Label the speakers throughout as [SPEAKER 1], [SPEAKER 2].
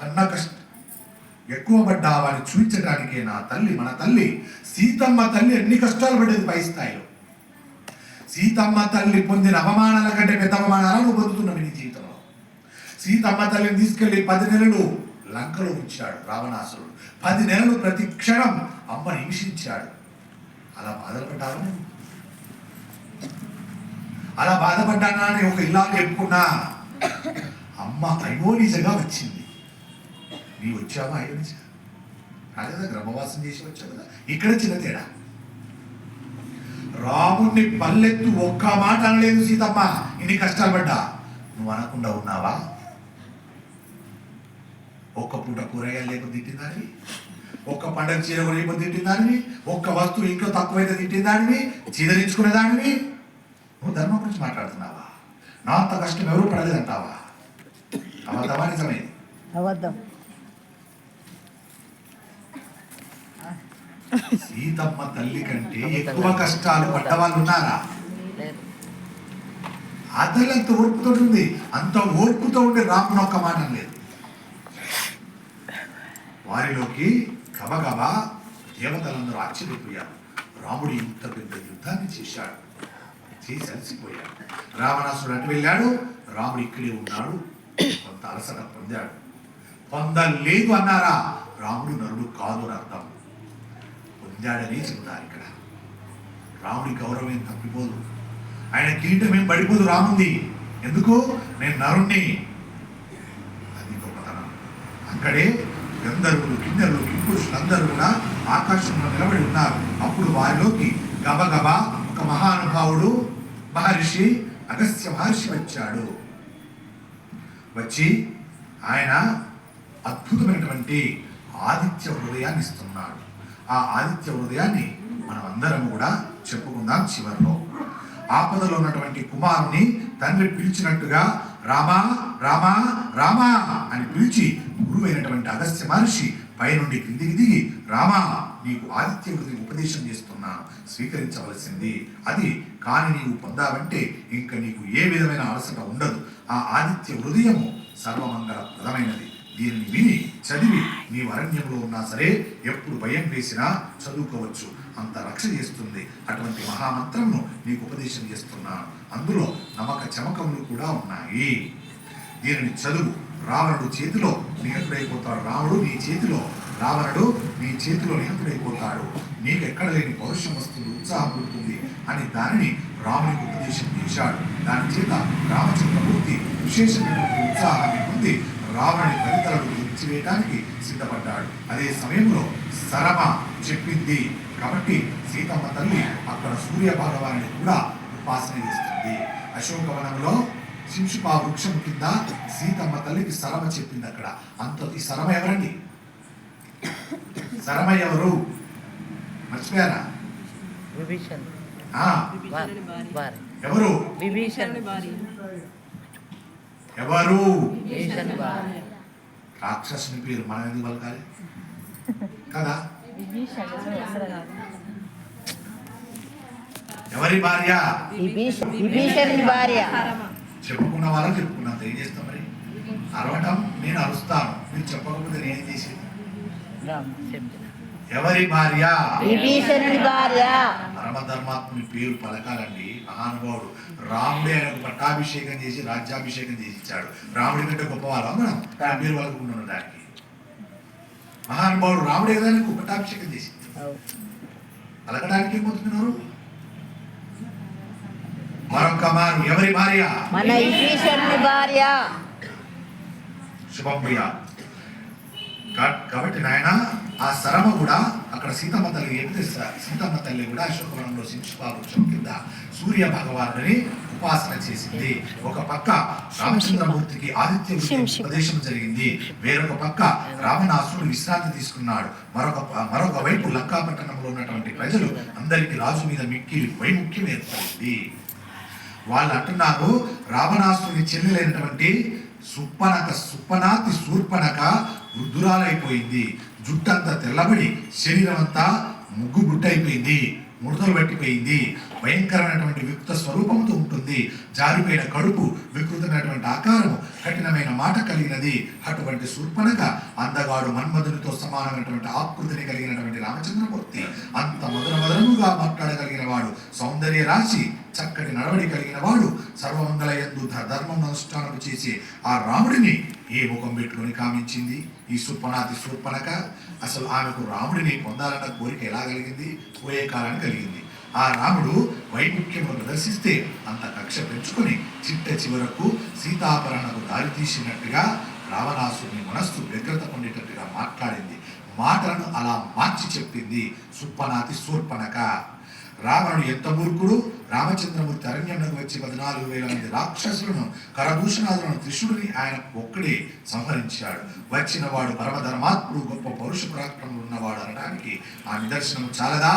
[SPEAKER 1] నాకన్నా ఎక్కువ పడ్డా వాడిని చూపించడానికే నా తల్లి, మన తల్లి సీతమ్మ తల్లి ఎన్ని కష్టాలు పడేది పై స్థాయిలో. సీతమ్మ తల్లి పొందిన అవమానాల కంటే పెద్ద అవమానాలను పొందుతున్నావు నీ జీవితంలో. సీతమ్మ తల్లిని తీసుకెళ్లి 10 నెలలు లంకలో ఉంచాడు రావణాసురుడు. 10 నెలలు ప్రతి క్షణం అమ్మని హింసించాడు. అలా బాధపడ్డాను, అలా బాధపడ్డానా అని ఒక ఇలా చెప్పుకున్నా. అమ్మ అయోనిజగా వచ్చింది. నీ వచ్చావా అయోనిజ? కాలేదా? గర్భవాసం చేసి వచ్చావు కదా. ఇక్కడ చిన్న తేడా. రాముణ్ణి పల్లెత్తు ఒక్క మాట అనలేదు సీతమ్మ. ఇన్ని కష్టాలు పడ్డా నువ్వు అనకుండా ఉన్నావా? ఒక్క పూట కూరగాయలు లేకపోతే తిట్టిందానివి, ఒక్క పండగ చీర లేకపోతే తిట్టిందానివి, ఒక్క వస్తువు ఇంట్లో తక్కువైతే తిట్టిందానివి, చీదరించుకునేదానివి. నువ్వు ధర్మం గురించి మాట్లాడుతున్నావా? నా అంత కష్టం ఎవరు పడలేదంటావా? అబద్ధమా నిజమైంది?
[SPEAKER 2] అబద్ధం.
[SPEAKER 1] సీతమ్మ తల్లి కంటే ఎక్కువ కష్టాలు పడ్డవాళ్ళు ఉన్నారా? ఆ తల్లి అంత ఓర్పుతో ఉంది. అంత ఓర్పుతో ఉండే రాముని ఒక్క మాట లేదు. వారిలోకి గబగబా దేవతలందరూ ఆశ్చర్యపోయారు. రాముడు ఇంత పెద్ద యుద్ధాన్ని చేశాడు, చేసి అలసిపోయాడు. రావణాసుడు అటు వెళ్ళాడు, రాముడు ఇక్కడే ఉన్నాడు. కొంత అలసట పొందాడు. పొందలేదు అన్నారా? రాముడు నరుడు కాదు అని అర్థం. పొందాడని చెబుతారు ఇక్కడ. రాముడి గౌరవం ఏం తప్పిపోదు, ఆయన కిరీటం ఏం పడిపోదు రాముంది. ఎందుకు? నేను నరుణ్ణి. అది గొప్పతనం. అక్కడే గంధర్వులు, కిన్నెరులు, కింపురుషులు అందరూ కూడా ఆకాశంలో నిలబడి ఉన్నారు. అప్పుడు వారిలోకి గబగబా ఒక మహానుభావుడు మహర్షి అగస్త్య మహర్షి వచ్చాడు. వచ్చి ఆయన అద్భుతమైనటువంటి ఆదిత్య హృదయాన్ని ఇస్తున్నాడు. ఆ ఆదిత్య హృదయాన్ని మనం అందరం కూడా చెప్పుకుందాం. చివరిలో ఆపదలో ఉన్నటువంటి కుమారుని తండ్రి పిలిచినట్టుగా రామా రామా రామా అని పిలిచి గురువైనటువంటి అగస్త్య మహర్షి పైనుండి కిందికి దిగి, రామా నీకు ఆదిత్య హృదయం ఉపదేశం చేస్తున్నాను, స్వీకరించవలసింది అది. కానీ నీవు పొందావంటే ఇంకా నీకు ఏ విధమైన అలసట ఉండదు. ఆ ఆదిత్య హృదయము సర్వమంగళ ప్రదమైనది. దీనిని విని చదివి నీవు అరణ్యంలో ఉన్నా సరే ఎప్పుడు భయం వేసినా చదువుకోవచ్చు, అంత రక్ష చేస్తుంది. అటువంటి మహామంత్రంను నీకు ఉపదేశం చేస్తున్నాను. అందులో నమ్మక చమకములు కూడా ఉన్నాయి. దీనిని చదువు. రావణుడు చేతిలో నిహతుడైపోతాడు. రాముడు నీ చేతిలో, రావణుడు నీ చేతిలో నిహతుడైపోతాడు. నీకు ఎక్కడ లేని పౌరుషం వస్తుంది, ఉత్సాహం పుడుతుంది అని దానిని రామునికి ఉపదేశం చేశాడు. దాని చేత రామచంద్రమూర్తి విశేషమైనటువంటి ఉత్సాహాన్ని పొంది రావణుని ఫలితాలను విడిచివేయడానికి సిద్ధపడ్డాడు. అదే సమయంలో సరమ చెప్పింది కాబట్టి సీతమ్మ తల్లి అక్కడ సూర్య భగవానుని కూడా ఉపాసన చేస్తుంది. అశోకవనంలో శింషుపా వృక్షం కింద సీతమ్మ తల్లికి సరమ చెప్పింది. అక్కడ అంత ఈ సరమ ఎవరండి? సరమ ఎవరు మర్చిపోయారా? ఎవరు? ఎవరు? రాక్షసుని పేరు మనం ఎందుకు పలకాలి కదా? ఎవరి భార్య? చెప్పుకున్న వాళ్ళని చెప్పుకున్నంత ఏం చేస్తాం మరి? అరవటం నేను అరుస్తాను, మీరు చెప్పకపోతే నేనేం చేసేది? ఎవరి భార్య? పరమధర్మాత్ముని పేరు పలకాలండి. మహానుభావుడు రాముడే ఆయనకు పట్టాభిషేకం చేసి రాజ్యాభిషేకం చేసి ఇచ్చాడు. రాముడి కంటే గొప్పవాళ్ళం మనం ఆయన పేరు పలకకుండా ఉండడానికి. మహానుభావుడు రాముడే కదా ఆయనకు పట్టాభిషేకం చేసి పలకడానికి ఏమవుతున్నారు? మరొక మారు ఎవరి భార్య? శుభంభయ్య. కాబట్టి నాయన ఆ సరమ కూడా అక్కడ సీతమ్మ తల్లి ఏమిటి? సీతమ్మ తల్లి కూడా అశోకవనంలో శింషుపా వృక్షం కింద సూర్య భగవానుడిని ఉపాసన చేసింది. ఒక పక్క రామచంద్రమూర్తికి ఆదిత్య ఉపదేశం జరిగింది, వేరొక పక్క రావణాసురుడు విశ్రాంతి తీసుకున్నాడు. మరొక వైపు లంకాపట్టణంలో ఉన్నటువంటి ప్రజలు అందరికీ రాజు మీద మిక్కిలి వైముఖ్యం ఏర్పడింది. వాళ్ళు అంటున్నారు, రావణాసురుని చెల్లెలైనటువంటి సుప్పనాతి శూర్పణక వృద్ధురాలైపోయింది. జుట్టంతా తెల్లబడి శరీరం అంతా ముగ్గు గుట్టయిపోయింది, ముడతలు పట్టిపోయింది. భయంకరమైనటువంటి వికృత స్వరూపంతో ఉంటుంది. జారిపోయిన కడుపు, వికృతమైనటువంటి ఆకారము, కఠినమైన మాట కలిగినది. అటువంటి శూర్పణఖ అందగాడు మన్మధునితో సమానమైనటువంటి ఆకృతిని కలిగినటువంటి రామచంద్రమూర్తి అంత మధురముగా మాట్లాడగలిగిన వాడు, సౌందర్య రాశి, చక్కటి నడవడి కలిగిన వాడు, సర్వమంగళ యందు ధర్మం అనుష్ఠానం చేసి ఆ రాముడిని ఏ ముఖం పెట్టుకొని కామించింది ఈ శూర్పణఖ. అసలు ఆమెకు రాముడిని పొందాలన్న కోరిక ఎలా కలిగింది? పోయే కాలాన్ని కలిగింది. ఆ రాముడు వైముఖ్యము ప్రదర్శిస్తే అంత కక్ష పెంచుకొని చిట్ట చివరకు సీతాపహరణకు దారి తీసినట్టుగా రావణాసుని మనస్సు వ్యగ్రత పొందేటట్టుగా మాట్లాడింది. మాటలను అలా మార్చి చెప్పింది శూర్పణఖ. రావణుడు ఎంత మూర్ఖుడు! రామచంద్రమూర్తి అరణ్యంలోకి వచ్చి 14,000 మంది రాక్షసులను, కరదూషణాదులను, త్రిశుడిని ఆయన ఒక్కడే సంహరించాడు. వచ్చిన వాడు పరమధర్మాత్ముడు, గొప్ప పౌరుష పరాక్రమం ఉన్నవాడు అనడానికి ఆ నిదర్శనం చాలదా?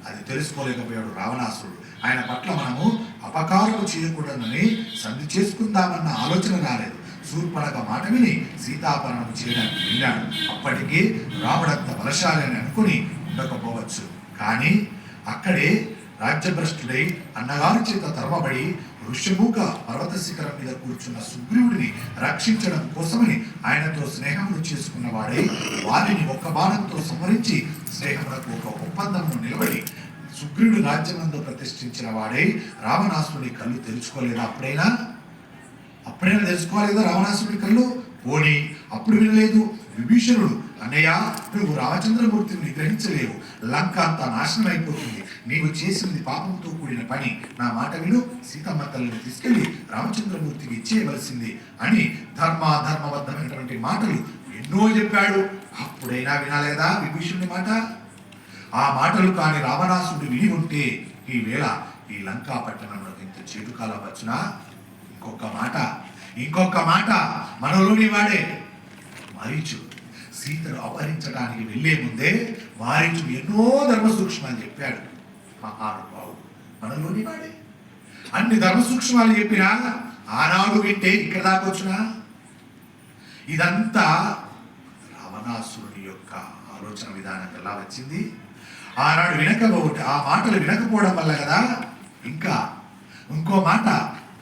[SPEAKER 1] అది తెలుసుకోలేకపోయాడు రావణాసురుడు. ఆయన పట్ల మనము అపకారము చేయకూడదని సంధి చేసుకుందామన్న ఆలోచన రాలేదు. శూర్పణఖ మాట విని సీతాపహరణం చేయడానికి వెళ్ళాడు. అప్పటికే రాముడంత బలశాలి అని అనుకుని ఉండకపోవచ్చు. కానీ అక్కడే రాజ్యభ్రష్టుడై అన్నగారి చేత తరమబడి ఋష్యమూక పర్వత శిఖరం మీద కూర్చున్న సుగ్రీవుడిని రక్షించడం కోసమని ఆయనతో స్నేహములు చేసుకున్న వాడై వారిని ఒక్క బాణంతో సంహరించి స్నేహములకు ఒక ఒప్పందము నిలబడి సుగ్రీవుడు రాజ్యమందు ప్రతిష్ఠించిన వాడై రావణాసురుడి కళ్ళు తెరుచుకోలేదా? అప్పుడైనా తెలుసుకోలేదా రావణాసురుడి కళ్ళు? పోనీ అప్పుడు వినలేదు. విభీషణుడు, అన్నయ్య, నువ్వు రామచంద్రమూర్తిని నిగ్రహించలేవు, లంక అంతా నాశనం అయిపోతుంది, నీవు చేసినది పాపంతో కూడిన పని, నా మాట విను, సీతమ్మ తల్లిని తీసుకెళ్లి రామచంద్రమూర్తికి ఇచ్చేయవలసింది అని ధర్మబద్ధమైనటువంటి మాటలు ఎన్నో చెప్పాడు. అప్పుడైనా వినలేదా విభీషణుడి మాట? ఆ మాటలు కాని రావణాసురుడు విని ఉంటే ఈవేళ ఈ లంకా పట్టణంలో ఇంత చేటుకాలం వచ్చునా? ఇంకొక మాట మనలోని వాడే మారీచుడు సీతను అపహరించడానికి వెళ్లే ముందే మారీచుడు ఎన్నో ధర్మ సూక్ష్మాలు చెప్పాడు. మహానుభావుడు మనలోని వాడే అన్ని ధర్మ సూక్ష్మాలు చెప్పినా ఆనాడు వింటే ఇక్కడ దాకొచ్చునా? ఇదంతా రావణాసురుని యొక్క ఆలోచన విధానం ఎలా వచ్చింది? ఆనాడు వినకపోతే, ఆ మాటలు వినకపోవడం వల్ల కదా. ఇంకా ఇంకో మాట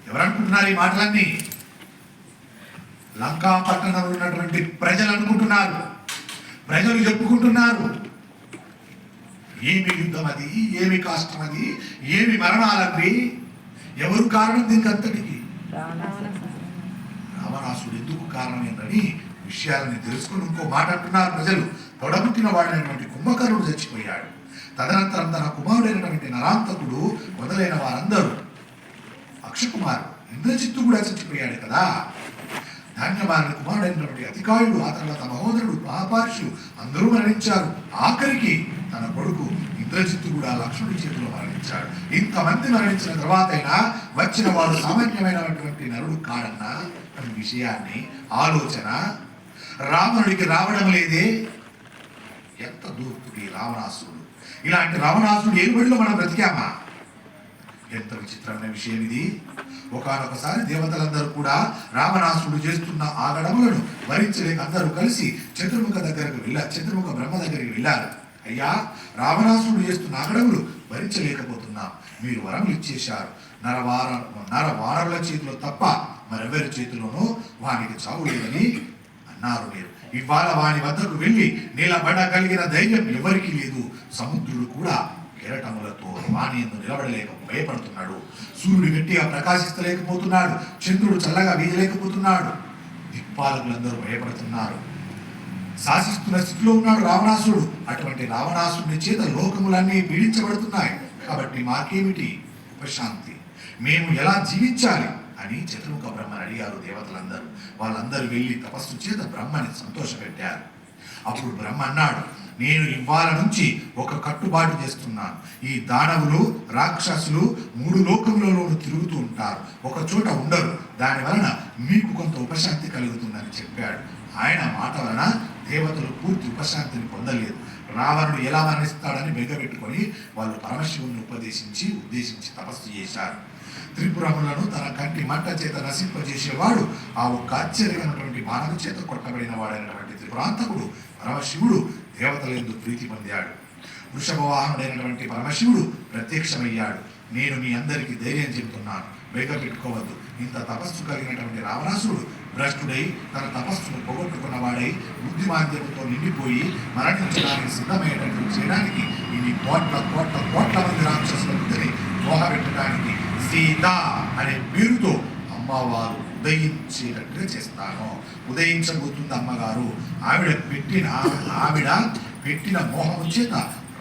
[SPEAKER 1] ఎవరనుకుంటున్నారు? ఈ మాటలన్నీ లంకా పట్టణంలో ఉన్నటువంటి ప్రజలు అనుకుంటున్నారు, ప్రజలు చెప్పుకుంటున్నారు. ఏమి యుద్ధం అది, ఏమి కష్టం అది, ఏమి మరణాలవి, ఎవరు కారణం దీనికి అంతటికి? రావణాసుడు ఎందుకు కారణమేనని విషయాలని తెలుసుకుని ఇంకో మాట అంటున్నారు ప్రజలు. తొడబుట్టిన వాడైనటువంటి కుంభకర్ణుడు చచ్చిపోయాడు. తదనంతరం తన కుమారుడైనటువంటి నరాంతకుడు మొదలైన వారందరూ, అక్షకుమారు ఇంద్రజిత్తు కూడా చచ్చిపోయాడు కదా. ధాన్యమాన కుమారుడైనటువంటి అతికాయుడు, ఆ తర్వాత మహోదరుడు, మహాపార్షులు అందరూ మరణించారు. ఆఖరికి తన కొడుకు ఇంద్రజిత్తు కూడా లక్ష్మణుడి చేతిలో మరణించాడు. ఇంతమంది మరణించిన తర్వాత అయినా వచ్చిన వాడు సామాన్యమైనటువంటి నరుడు కాడన్న అనే విషయాన్ని ఆలోచన రావణుడికి రావడం లేదే. ఎంత దూర్పుడి రావణాసురుడు! ఇలాంటి రావణాసురుడు ఏలుబడిలో మనం బ్రతికామా? ఎంత విచిత్రమైన విషయం ఇది! ఒకనొకసారి దేవతలందరూ కూడా రావణాసురుడు చేస్తున్న ఆగడములను భరించలేక అందరూ కలిసి చతుర్ముఖ బ్రహ్మ దగ్గరికి వెళ్ళారు. అయ్యా, రావణాసురుడు చేస్తున్న ఆగడములు భరించలేకపోతున్నాం, మీరు వరములు ఇచ్చేశారు. నరవానరుల చేతిలో తప్ప మరెవరి చేతిలోనూ వానికి చావు లేదని అన్నారు మీరు. ఇవాళ వాని వద్దకు వెళ్ళి నిలబడగలిగిన ధైర్యం ఎవరికి లేదు. సముద్రుడు కూడా కెరటములతో వాణి ఎందు నిలబడలేక భయపడుతున్నాడు. సూర్యుడు గట్టిగా ప్రకాశిస్తలేకపోతున్నాడు. చంద్రుడు చల్లగా వీయలేకపోతున్నాడు. దిక్పాలకులందరూ భయపడుతున్నారు. శాసిస్తున్న స్థితిలో ఉన్నాడు రావణాసురుడు. అటువంటి రావణాసురుని చేత లోకములన్నీ పీడించబడుతున్నాయి. కాబట్టి మాకేమిటి ఉపశాంతి? మేము ఎలా జీవించాలి అని చతుర్ముఖ బ్రహ్మని అడిగారు దేవతలందరూ. వాళ్ళందరూ వెళ్ళి తపస్సు చేత బ్రహ్మని సంతోషపెట్టారు. అప్పుడు బ్రహ్మ అన్నాడు, నేను ఇవాళ నుంచి ఒక కట్టుబాటు చేస్తున్నాను. ఈ దానవులు, రాక్షసులు 3 లోకములలోనూ తిరుగుతూ ఉంటారు, ఒక చోట ఉండరు. దాని వలన మీకు కొంత ఉపశాంతి కలుగుతుందని చెప్పాడు. ఆయన మాట వలన దేవతలు పూర్తి ఉపశాంతిని పొందలేదు. రావణుడు ఎలా మరణిస్తాడని బెగ్గబెట్టుకొని వాళ్ళు పరమశివుని ఉద్దేశించి తపస్సు చేశారు. త్రిపురములను తన కంటి మంట చేత నశింపజేసేవాడు, ఆ ఒక్క ఆశ్చర్యమైనటువంటి బాణము చేత కొట్టబడిన వాడైనటువంటి త్రిపురాంతకుడు పరమశివుడు దేవతలందు ప్రీతి పొందాడు. వృషభ వాహనుడైనటువంటి పరమశివుడు ప్రత్యక్షమయ్యాడు. నేను మీ అందరికీ ధైర్యం చెబుతున్నాను, బెగ పెట్టుకోవద్దు. ఇంత తపస్సు కలిగినటువంటి రావణాసురుడు భ్రష్టుడై తన తపస్సును పోగొట్టుకున్నవాడై బుద్ధిమాంద్యతతో నిండిపోయి మరణించడానికి సిద్ధమయ్యేటట్టు చేయడానికి ఇన్ని కోట్ల కోట్ల కోట్ల మంది రాక్షసుల బుద్ధిని మోహపెట్టడానికి సీత అనే పేరుతో అమ్మవారు ఉదయించేటట్టుగా చేస్తాను. ఉదయించబోతుంది అమ్మగారు. ఆవిడ పెట్టిన మోహము చేత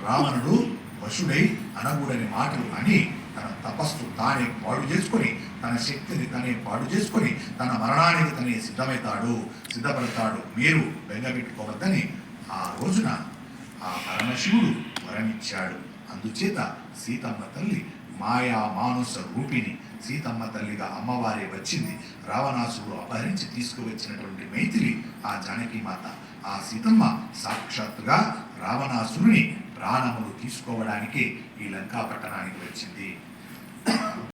[SPEAKER 1] రావణుడు వశుడై అనగూడని మాటలు అని తన తపస్సు తానే పాడు చేసుకొని, తన శక్తిని తనే పాడు చేసుకొని, తన మరణానికి తనే సిద్ధపడతాడు. మీరు బెంగపెట్టుకోవద్దని ఆ రోజున ఆ పరమశివుడు వరమిచ్చాడు. అందుచేత సీతమ్మ తల్లి మాయా మానుస రూపిణి సీతమ్మ తల్లిగా అమ్మవారే వచ్చింది. రావణాసురుడు అపహరించి తీసుకువచ్చినటువంటి మైథిలి ఆ జానకి మాత. ఆ సీతమ్మ సాక్షాత్తుగా రావణాసురుని ప్రాణములు తీసుకోవడానికి ఈ లంకా పట్టణానికి వచ్చింది.